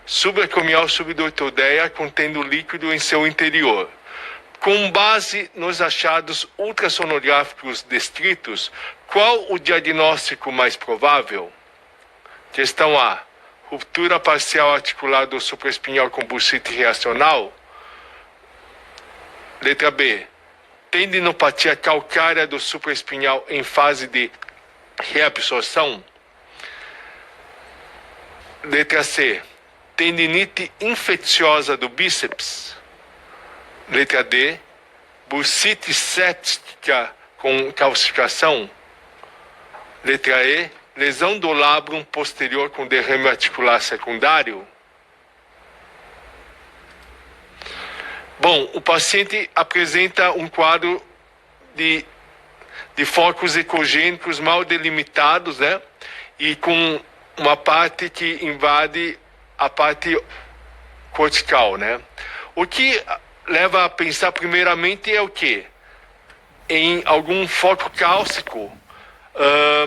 subacromial subductoidea contendo líquido em seu interior. Com base nos achados ultrassonográficos descritos, qual o diagnóstico mais provável? Questão A. Ruptura parcial articular do supraespinhal com bursite reacional. Letra B. Tendinopatia calcárea do supraespinhal em fase de reabsorção. Letra C. Tendinite infecciosa do bíceps. Letra D. Bursite séptica com calcificação. Letra E. Lesão do labrum posterior com derrame articular secundário. Bom, o paciente apresenta um quadro de focos ecogênicos mal delimitados, né? E com uma parte que invade a parte cortical, né? O que leva a pensar primeiramente é o quê? Em algum foco cálcico,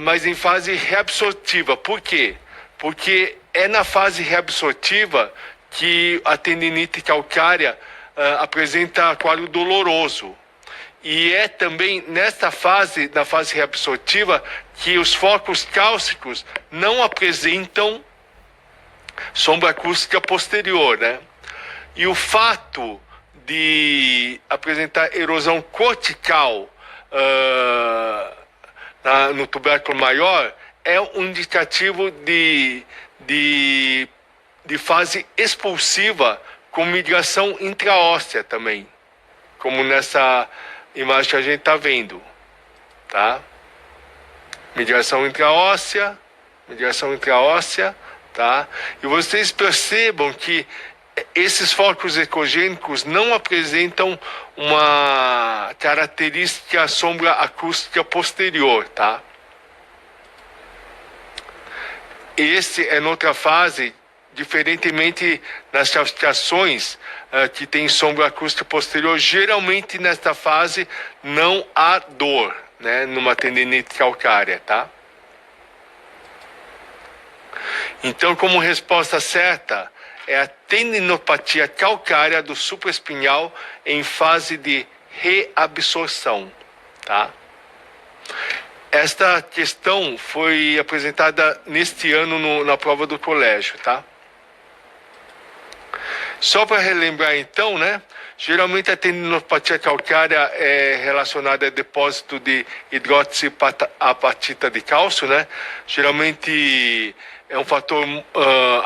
mas em fase reabsortiva. Por quê? Porque é na fase reabsortiva que a tendinite calcárea apresenta quadro doloroso. E é também nesta fase, na fase reabsortiva, que os focos cálcicos não apresentam sombra acústica posterior, né? E o fato de apresentar erosão cortical no tubérculo maior é um indicativo de fase expulsiva com migração intraóssea também, como nessa imagem que a gente está vendo, tá? Migração intraóssea, tá? E vocês percebam que esses focos ecogênicos não apresentam uma característica sombra acústica posterior, tá? Esse é noutra fase, diferentemente nas calcificações que tem sombra acústica posterior, geralmente nesta fase não há dor, né, numa tendinite calcária, tá? Então, como resposta certa, é a tendinopatia calcárea do supraespinhal em fase de reabsorção, tá? Esta questão foi apresentada neste ano na prova do colégio, tá? Só para relembrar então, né? Geralmente a tendinopatia calcárea é relacionada a depósito de hidroxiapatita de cálcio, né? Geralmente é um fator,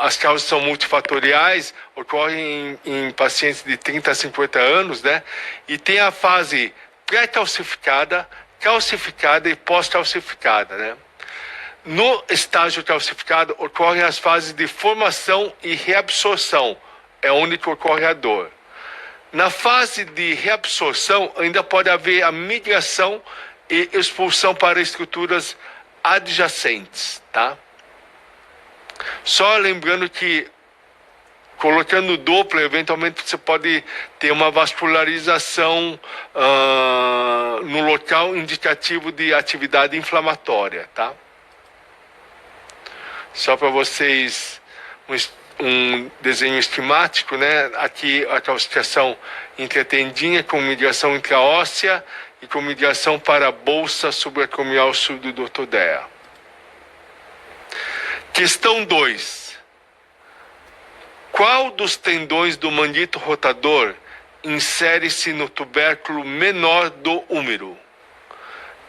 as causas são multifatoriais, ocorrem em pacientes de 30 a 50 anos, né? E tem a fase pré-calcificada, calcificada e pós-calcificada, né? No estágio calcificado ocorrem as fases de formação e reabsorção, é onde que ocorre a dor. Na fase de reabsorção ainda pode haver a migração e expulsão para estruturas adjacentes, tá? Só lembrando que colocando Doppler, eventualmente você pode ter uma vascularização no local indicativo de atividade inflamatória, tá? Só para vocês um desenho esquemático, né? Aqui a calcificação intratendinha com migração intraóssea e com migração para a bolsa subacromial subductoidea. Questão 2. Qual dos tendões do mandito rotador insere-se no tubérculo menor do húmero?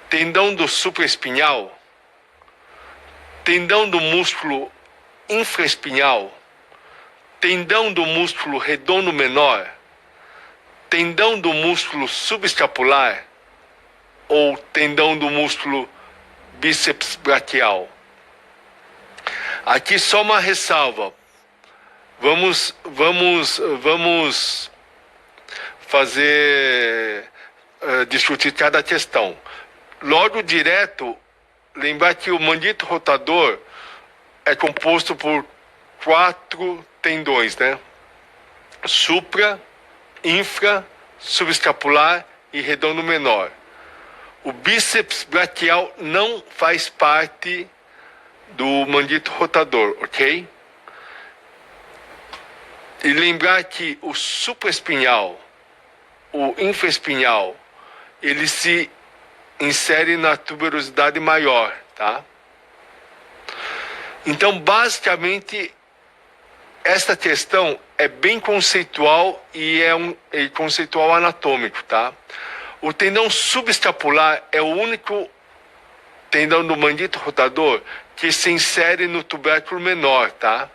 Tendão do supraespinhal? Tendão do músculo infraespinhal? Tendão do músculo redondo menor? Tendão do músculo subescapular? Ou tendão do músculo bíceps braquial? Aqui só uma ressalva. Vamos discutir cada questão. Logo direto, lembrar que o mandito rotador é composto por 4 tendões, né? Supra, infra, subescapular e redondo menor. O bíceps braquial não faz parte do mandito rotador, ok? E lembrar que o supraespinhal, o infraespinhal, ele se insere na tuberosidade maior, tá? Então, basicamente, esta questão é bem conceitual e é conceitual anatômico, tá? O tendão subescapular é o único tendão do mandíbula rotador que se insere no tubérculo menor, tá?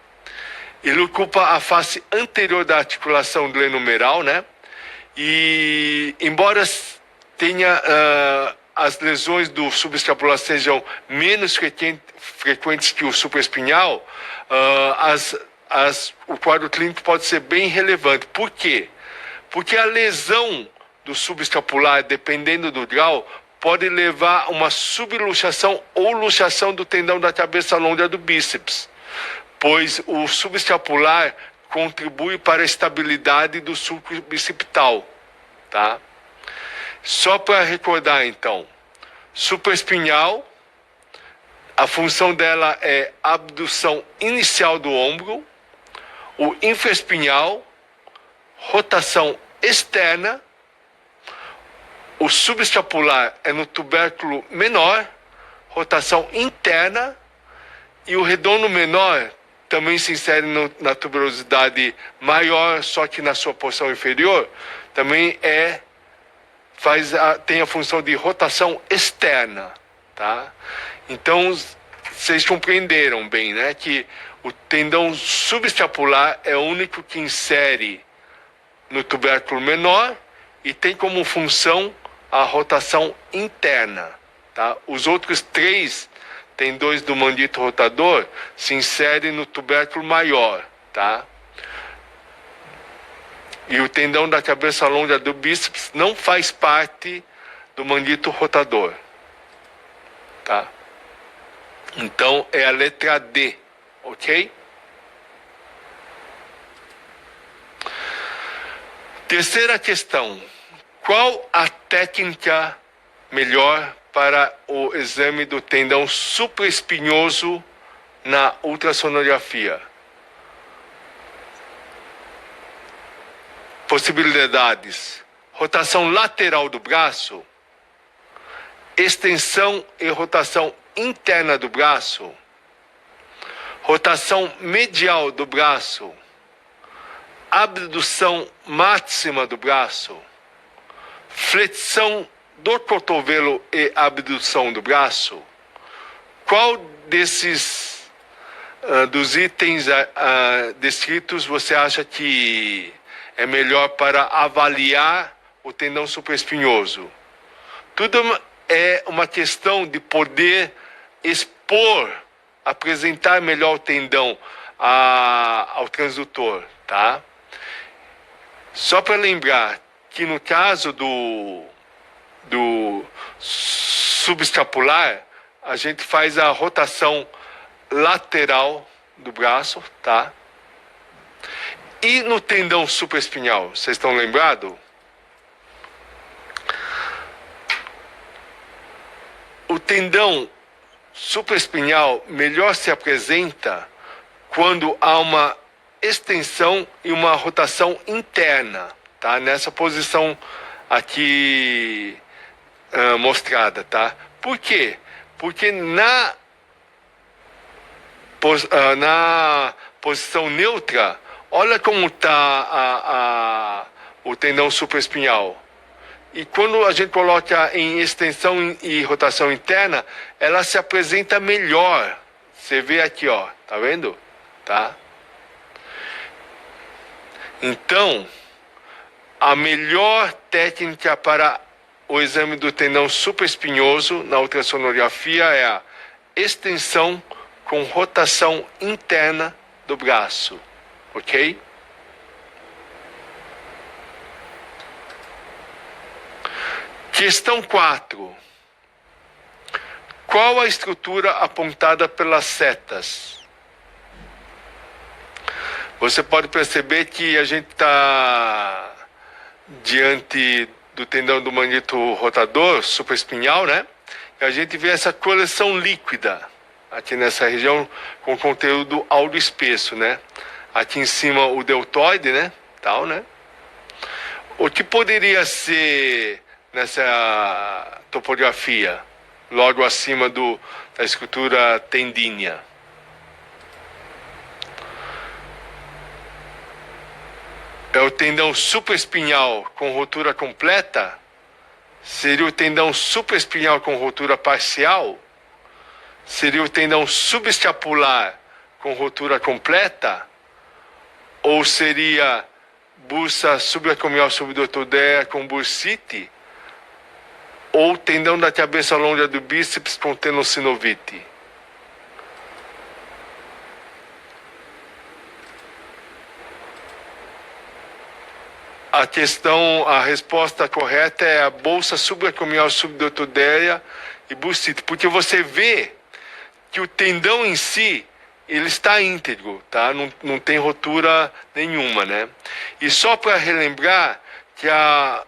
Ele ocupa a face anterior da articulação glenohumeral, né? E embora tenha as lesões do subescapular sejam menos frequentes que o supraespinhal, o quadro clínico pode ser bem relevante. Por quê? Porque a lesão do subescapular, dependendo do grau, pode levar a uma subluxação ou luxação do tendão da cabeça longa do bíceps, pois o subescapular contribui para a estabilidade do sulco bicipital, tá? Só para recordar, então, supraespinhal, a função dela é abdução inicial do ombro, o infraespinhal, rotação externa, o subescapular é no tubérculo menor, rotação interna, e o redondo menor também se insere na tuberosidade maior, só que na sua porção inferior, também tem a função de rotação externa, tá? Então, vocês compreenderam bem, né, que o tendão subescapular é o único que insere no tubérculo menor e tem como função a rotação interna, tá? Os outros 3 tendões do mandíbula rotador se inserem no tubérculo maior, tá? E o tendão da cabeça longa do bíceps não faz parte do mandíbula rotador, tá? Então é a letra D, ok? Terceira questão. Qual a técnica melhor para o exame do tendão supraespinhoso na ultrassonografia? Possibilidades: rotação lateral do braço, extensão e rotação interna do braço, rotação medial do braço, abdução máxima do braço, flexão do cotovelo e abdução do braço. Qual desses dos itens descritos você acha que é melhor para avaliar o tendão supraespinhoso? Tudo é uma questão de poder expor, apresentar melhor o tendão ao transdutor, tá? Só para lembrar que no caso do subescapular, a gente faz a rotação lateral do braço, tá? E no tendão supraespinhal, vocês estão lembrados? O tendão supraespinhal melhor se apresenta quando há uma extensão e uma rotação interna, tá? Nessa posição aqui mostrada, tá? Por quê? Porque na posição neutra, olha como está o tendão supraespinhal. E quando a gente coloca em extensão e rotação interna, ela se apresenta melhor. Você vê aqui, ó, tá vendo? Tá? Então, a melhor técnica para o exame do tendão supraespinhoso na ultrassonografia é a extensão com rotação interna do braço, ok? Questão 4. Qual a estrutura apontada pelas setas? Você pode perceber que a gente está diante do tendão do mandíbula rotador, supraespinhal, né? E a gente vê essa coleção líquida aqui nessa região com conteúdo áudio espesso, né? aqui em cima o deltoide, né? Tal, né? O que poderia ser nessa topografia, logo acima da estrutura tendínea? É o tendão supraespinhal com rotura completa? Seria o tendão supraespinhal com rotura parcial? Seria o tendão subescapular com rotura completa? Ou seria bursa subacromial subdutodeia com bursite? Ou tendão da cabeça longa do bíceps com tenossinovite? A resposta correta é a bolsa subacromial subdutodeia e bursite, porque você vê que o tendão em si, ele está íntegro, tá? Não tem rotura nenhuma, né? E só para relembrar que a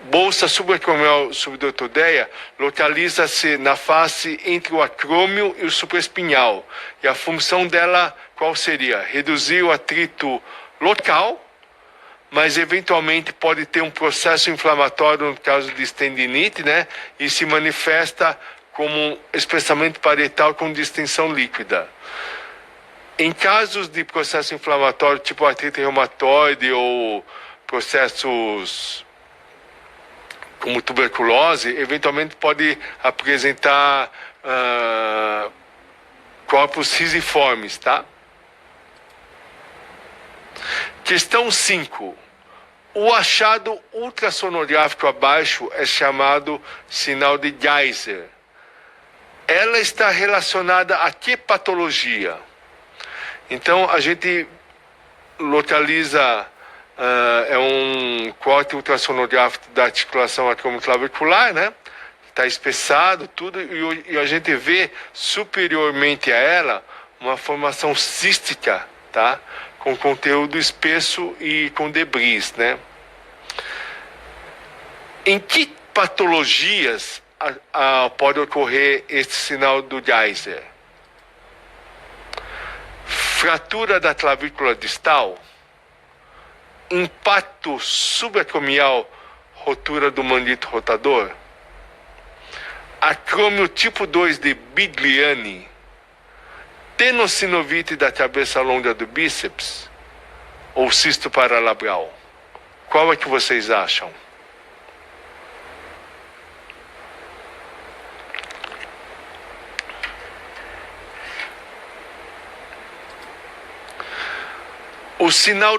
bolsa subacromial subdutodeia localiza-se na face entre o acrômio e o supraespinhal. E a função dela qual seria? Reduzir o atrito local, mas eventualmente pode ter um processo inflamatório no caso de tendinite, né? E se manifesta como espessamento parietal com distensão líquida. Em casos de processo inflamatório tipo artrite reumatoide ou processos como tuberculose, eventualmente pode apresentar corpos risiformes, tá? Questão 5. O achado ultrassonográfico abaixo é chamado sinal de Geiser. Ela está relacionada a que patologia? Então, a gente localiza, é um corte ultrassonográfico da articulação acromioclavicular, né? Está espessado, tudo, e a gente vê superiormente a ela uma formação cística, tá? Com conteúdo espesso e com debris, né? Em que patologias pode ocorrer este sinal do Geiser? Fratura da clavícula distal, impacto subacromial, rotura do mandito rotador, acrômio tipo 2 de Bigliani, tenossinovite da cabeça longa do bíceps ou cisto paralabral? Qual é que vocês acham? O sinal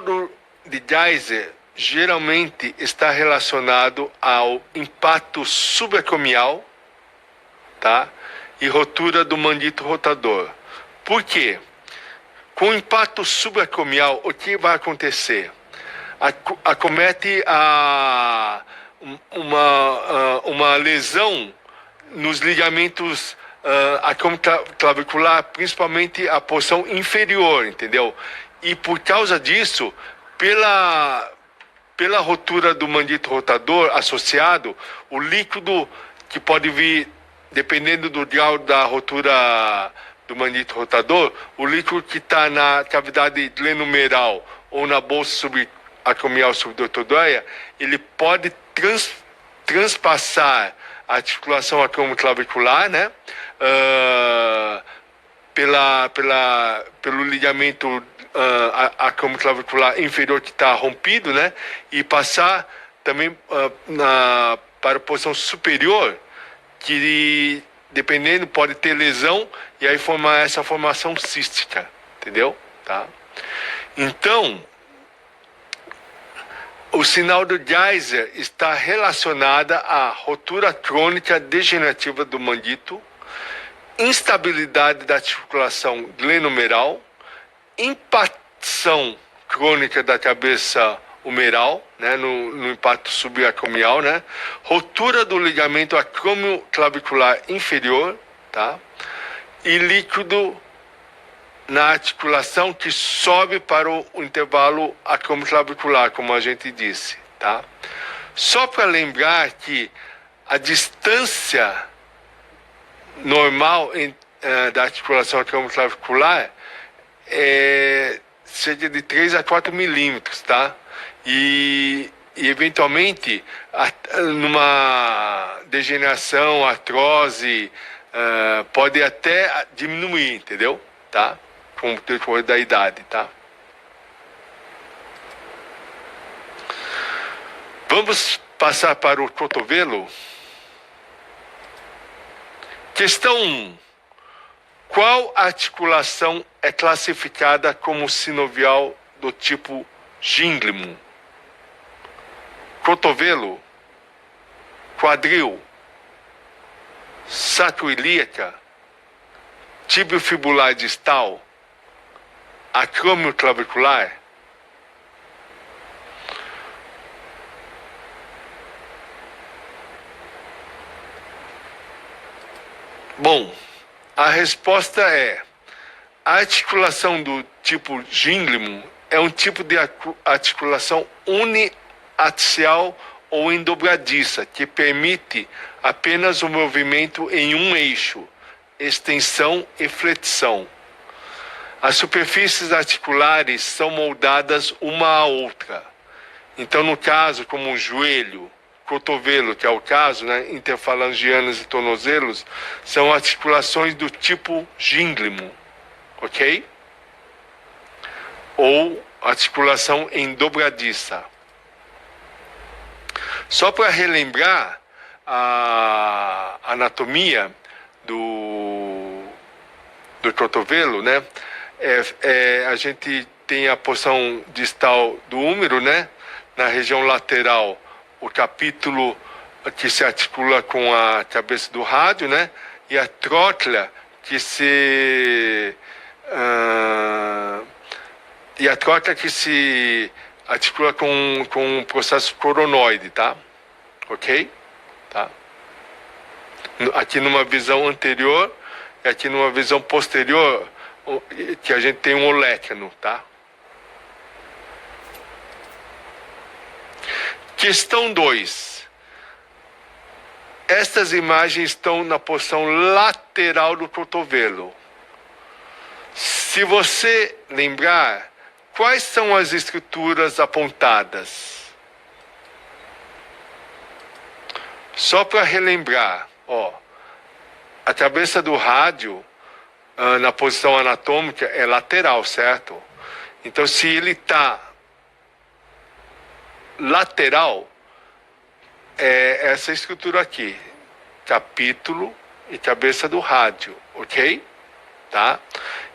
de Geiser geralmente está relacionado ao impacto subacromial, tá? E rotura do mandito rotador. Por quê? Com o impacto subacromial, o que vai acontecer? Acomete uma lesão nos ligamentos acromioclavicular, principalmente a porção inferior, entendeu? E por causa disso, pela rotura do mandito rotador associado, o líquido que pode vir, dependendo do grau da rotura do mandito rotador, o líquido que está na cavidade glenomeral ou na bolsa subacromial subdutodeia, ele pode transpassar a articulação acromioclavicular, né? Pelo ligamento acromioclavicular inferior que está rompido, né? E passar também para a posição superior, que dependendo pode ter lesão e aí formar essa formação cística, entendeu? Tá? Então, o sinal do Geiser está relacionada à rotura crônica degenerativa do mandito, instabilidade da articulação glenomeral, impacção crônica da cabeça humeral, né, no impacto subacromial, né, rotura do ligamento acromioclavicular inferior, tá, e líquido na articulação que sobe para o intervalo acromioclavicular, como a gente disse, tá. Só para lembrar que a distância normal da articulação acromioclavicular é cerca de 3 a 4 milímetros, tá? E eventualmente, numa degeneração, artrose, pode até diminuir, entendeu? Tá? Com o decorrer da idade, tá? Vamos passar para o cotovelo. Questão 1. Qual articulação é classificada como sinovial do tipo gínglimo? Cotovelo, quadril, sacroiliaca, tibio-fibular distal, acrômio clavicular? Bom, a resposta é: a articulação do tipo gínglimo é um tipo de articulação uniaxial ou endobradiça, que permite apenas o movimento em um eixo, extensão e flexão. As superfícies articulares são moldadas uma à outra. Então, no caso, como o joelho, cotovelo, que é o caso, né, interfalangianos e tornozelos, são articulações do tipo gínglimo, ok? Ou articulação endobradiça. Só para relembrar a anatomia do cotovelo, né? A gente tem a porção distal do húmero, né? Na região lateral, o capítulo que se articula com a cabeça do rádio, né? E a tróclea que se articula com o processo coronoide, tá? Ok? Tá? Aqui numa visão anterior e aqui numa visão posterior, que a gente tem um olécano, tá? Questão 2. Estas imagens estão na porção lateral do cotovelo. Se você lembrar, quais são as estruturas apontadas? Só para relembrar, ó, a cabeça do rádio, na posição anatômica, é lateral, certo? Então, se ele está lateral, é essa estrutura aqui, capítulo e cabeça do rádio, ok? Tá?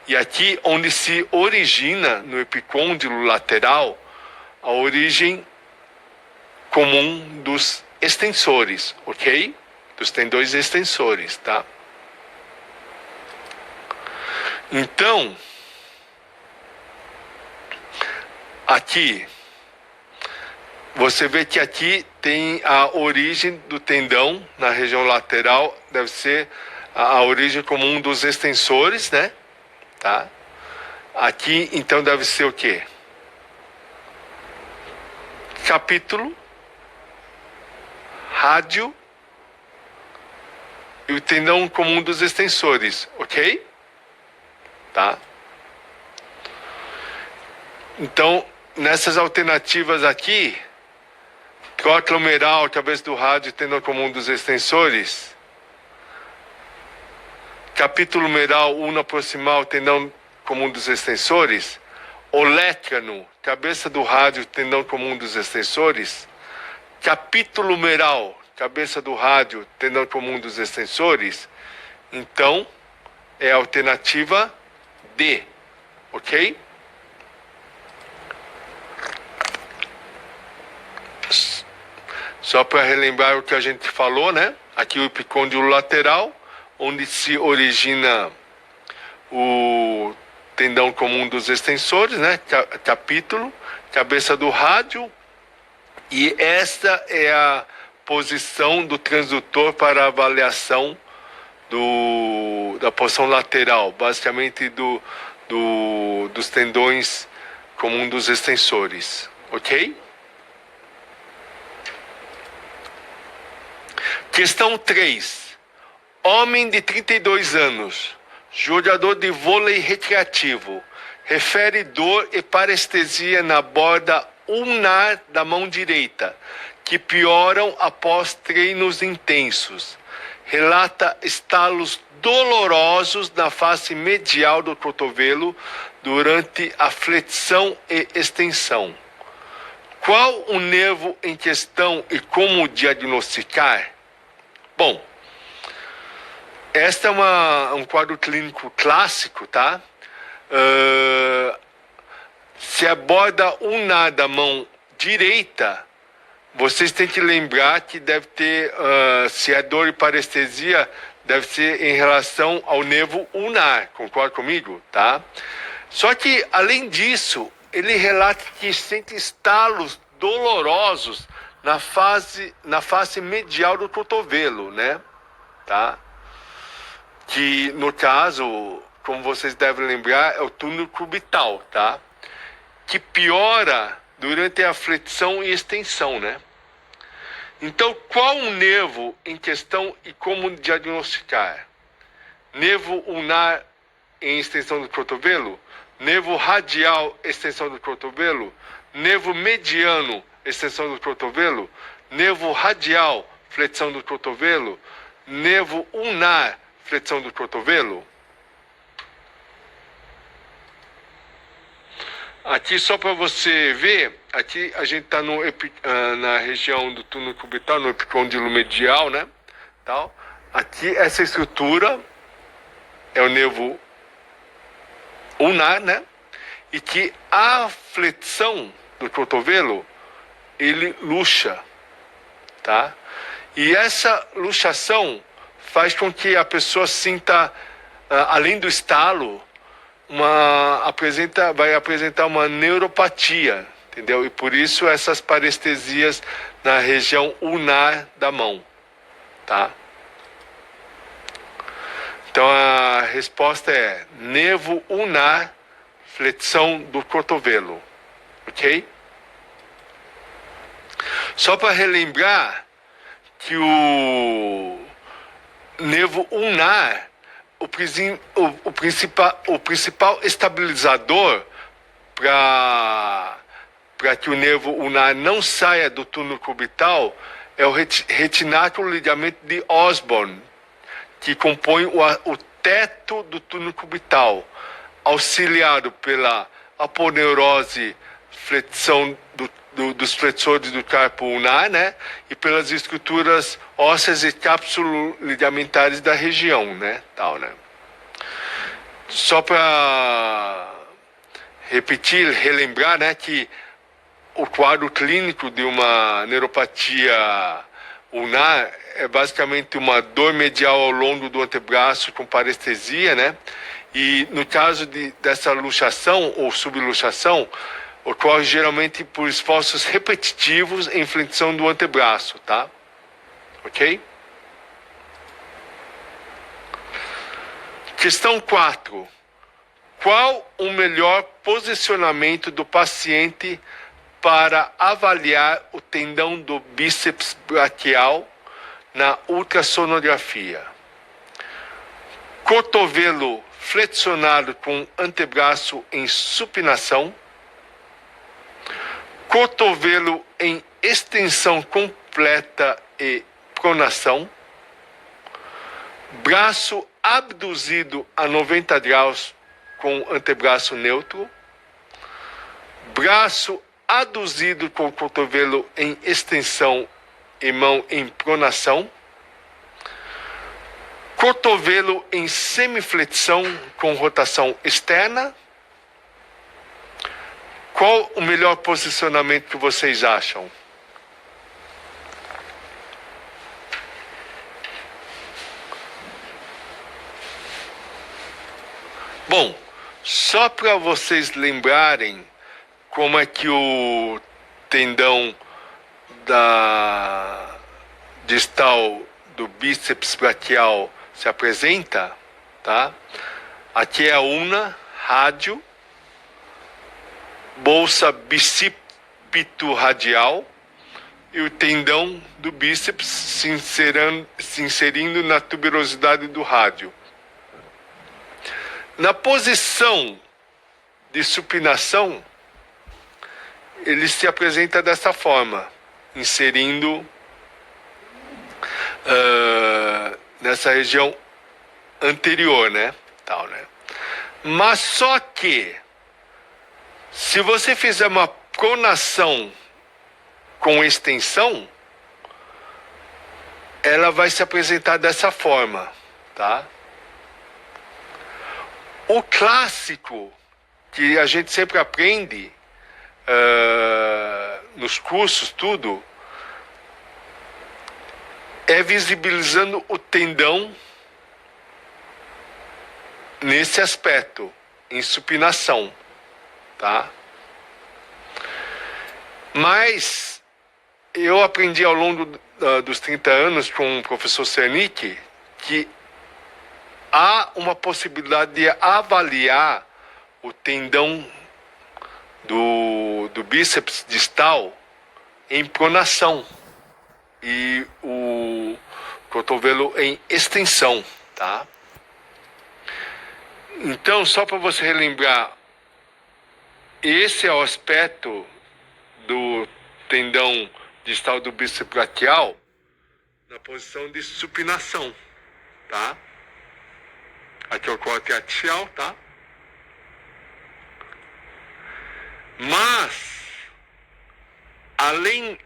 E aqui onde se origina no epicôndilo lateral a origem comum dos extensores, ok? Dos tendões extensores, tá? Então, aqui, você vê que aqui tem a origem do tendão na região lateral, deve ser a origem comum dos extensores, né? Tá? Aqui, então, deve ser o quê? Capítulo, rádio e o tendão comum dos extensores, ok? Tá? Então, nessas alternativas aqui, tróclea humeral, cabeça do rádio, tendão comum dos extensores, capítulo humeral, una proximal, tendão comum dos extensores, olécano, cabeça do rádio, tendão comum dos extensores, capítulo humeral, cabeça do rádio, tendão comum dos extensores, então é a alternativa D, ok? Só para relembrar o que a gente falou, né? Aqui o epicôndilo lateral, onde se origina o tendão comum dos extensores, né? Capítulo, cabeça do rádio, e esta é a posição do transdutor para avaliação da porção lateral, basicamente dos tendões comum dos extensores, ok? Questão 3. Homem de 32 anos, jogador de vôlei recreativo, refere dor e parestesia na borda ulnar da mão direita, que pioram após treinos intensos. Relata estalos dolorosos na face medial do cotovelo durante a flexão e extensão. Qual o nervo em questão e como diagnosticar? Bom, esta é um quadro clínico clássico, tá? Se a borda ulnar da mão direita, vocês têm que lembrar que deve ter, se é dor e parestesia, deve ser em relação ao nervo ulnar, concorda comigo, tá? Só que, além disso, ele relata que sente estalos dolorosos na face medial do cotovelo, né? Tá? Que, no caso, como vocês devem lembrar, é o túnel cubital, tá? Que piora durante a flexão e extensão, né? Então, qual o nervo em questão e como diagnosticar? Nervo ulnar em extensão do cotovelo? Nervo radial, extensão do cotovelo? Nervo mediano, extensão do cotovelo? Nervo radial, flexão do cotovelo? Nervo ulnar, flexão do cotovelo? Aqui, só para você ver, aqui a gente está na região do túnel cubital, no epicôndilo medial, né? Tal. Aqui, essa estrutura é o nervo ulnar, né? E que a flexão do cotovelo, ele luxa, tá? E essa luxação faz com que a pessoa sinta, além do estalo, vai apresentar uma neuropatia, entendeu? E por isso essas parestesias na região ulnar da mão, tá? Então a resposta é nervo ulnar, flexão do cotovelo, ok? Só para relembrar que o nervo ulnar, o principal estabilizador para que o nervo ulnar não saia do túnel cubital é o retináculo ligamento de Osborn, que compõe o teto do túnel cubital, auxiliado pela aponeurose, flexão dos flexores do carpo ulnar, né? E pelas estruturas ósseas e cápsulas ligamentares da região, né? Tal, né? Só para repetir, relembrar, né, que o quadro clínico de uma neuropatia ulnar é basicamente uma dor medial ao longo do antebraço com parestesia, né? E no caso dessa luxação ou subluxação, ocorre geralmente por esforços repetitivos em flexão do antebraço, tá? Ok? Questão 4. Qual o melhor posicionamento do paciente para avaliar o tendão do bíceps braquial na ultrassonografia? Cotovelo flexionado com antebraço em supinação, cotovelo em extensão completa e pronação, braço abduzido a 90 graus com antebraço neutro, braço aduzido com cotovelo em extensão e mão em pronação, cotovelo em semiflexão com rotação externa. Qual o melhor posicionamento que vocês acham? Bom, só para vocês lembrarem como é que o tendão distal do bíceps braquial se apresenta, tá? Aqui é a ulna, rádio, bolsa bicípito radial e o tendão do bíceps se inserindo na tuberosidade do rádio. Na posição de supinação, ele se apresenta dessa forma, inserindo nessa região anterior, né? Tal, né? Mas só que, se você fizer uma pronação com extensão, ela vai se apresentar dessa forma, tá? O clássico que a gente sempre aprende nos cursos, tudo, é visibilizando o tendão nesse aspecto, em supinação, tá? Mas eu aprendi ao longo dos 30 anos com o professor Cernick que há uma possibilidade de avaliar o tendão do bíceps distal em pronação e o cotovelo em extensão, tá? Então, só para você relembrar, esse é o aspecto do tendão distal do bíceps braquial na posição de supinação, tá? Aqui é o corte axial, tá? Mas, além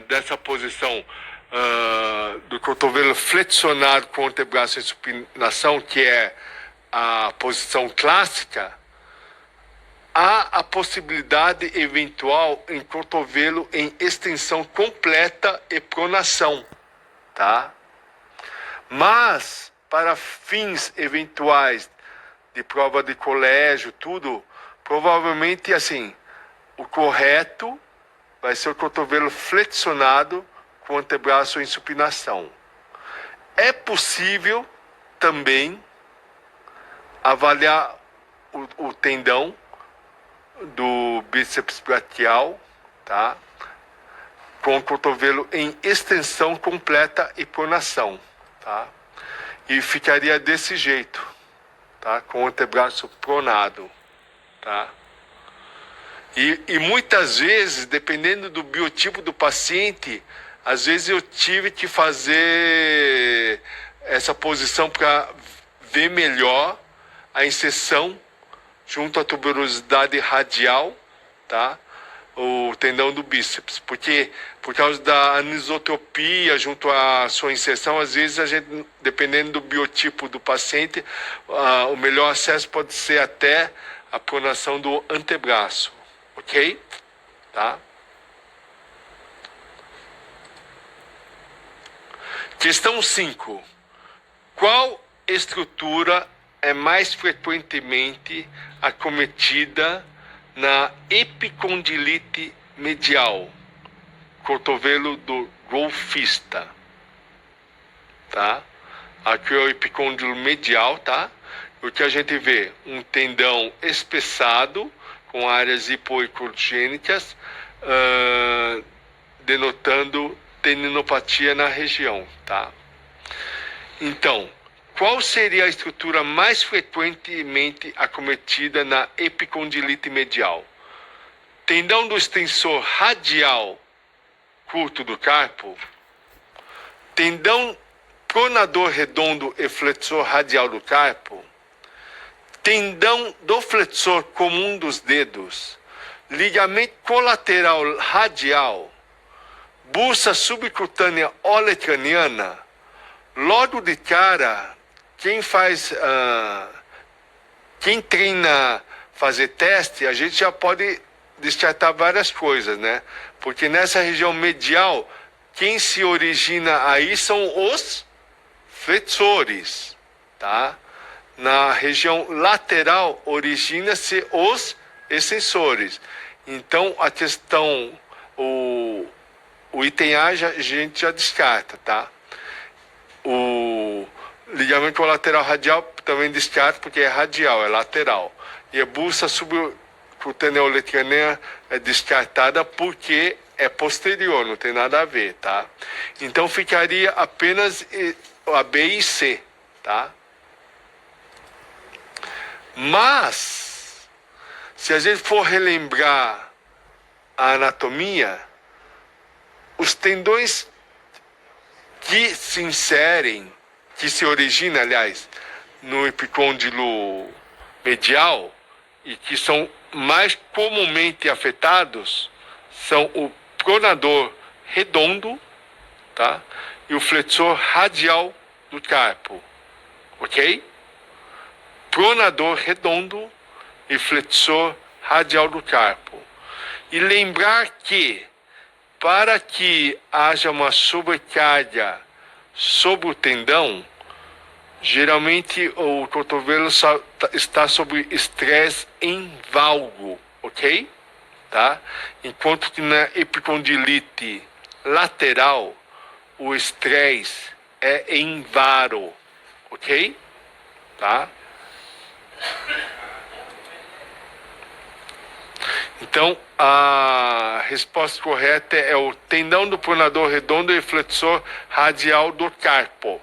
dessa posição do cotovelo flexionado com o antebraço em supinação, que é a posição clássica, há a possibilidade eventual em cotovelo em extensão completa e pronação, tá? Mas, para fins eventuais de prova de colégio, tudo, provavelmente, assim, o correto vai ser o cotovelo flexionado com o antebraço em supinação. É possível também avaliar o tendão do bíceps braquial, tá? Com o cotovelo em extensão completa e pronação, tá? E ficaria desse jeito, tá? Com o antebraço pronado, tá? E muitas vezes, dependendo do biotipo do paciente, às vezes eu tive que fazer essa posição para ver melhor a inserção junto à tuberosidade radial, tá? O tendão do bíceps, porque por causa da anisotropia junto à sua inserção, às vezes a gente, dependendo do biotipo do paciente, o melhor acesso pode ser até a pronação do antebraço, ok? Tá? Questão 5. Qual estrutura é mais frequentemente acometida na epicondilite medial, cotovelo do golfista, tá? Aqui é o epicôndilo medial, tá? O que a gente vê? Um tendão espessado com áreas hipoecogênicas, denotando tendinopatia na região, tá? Então, qual seria a estrutura mais frequentemente acometida na epicondilite medial? Tendão do extensor radial curto do carpo, tendão pronador redondo e flexor radial do carpo, tendão do flexor comum dos dedos, ligamento colateral radial, bursa subcutânea olecraniana. Logo de cara, quem treina fazer teste, a gente já pode descartar várias coisas, né? Porque nessa região medial, quem se origina aí são os flexores, tá? Na região lateral, origina-se os extensores. Então, a questão, o item A, a gente já descarta, tá? O ligamento colateral radial também descarta porque é radial, é lateral. E a bursa subcutânea olecraniana é descartada porque é posterior, não tem nada a ver, tá? Então ficaria apenas a B e C, tá? Mas, se a gente for relembrar a anatomia, os tendões que se inserem, que se originam, aliás, no epicôndilo medial e que são mais comumente afetados são o pronador redondo, tá? E o flexor radial do carpo, ok? Pronador redondo e flexor radial do carpo. E lembrar que, para que haja uma sobrecarga sobre o tendão, geralmente o cotovelo está sob estresse em valgo, ok? Tá? Enquanto que na epicondilite lateral, o estresse é em varo, ok? Tá? Então, a resposta correta é o tendão do pronador redondo e flexor radial do carpo.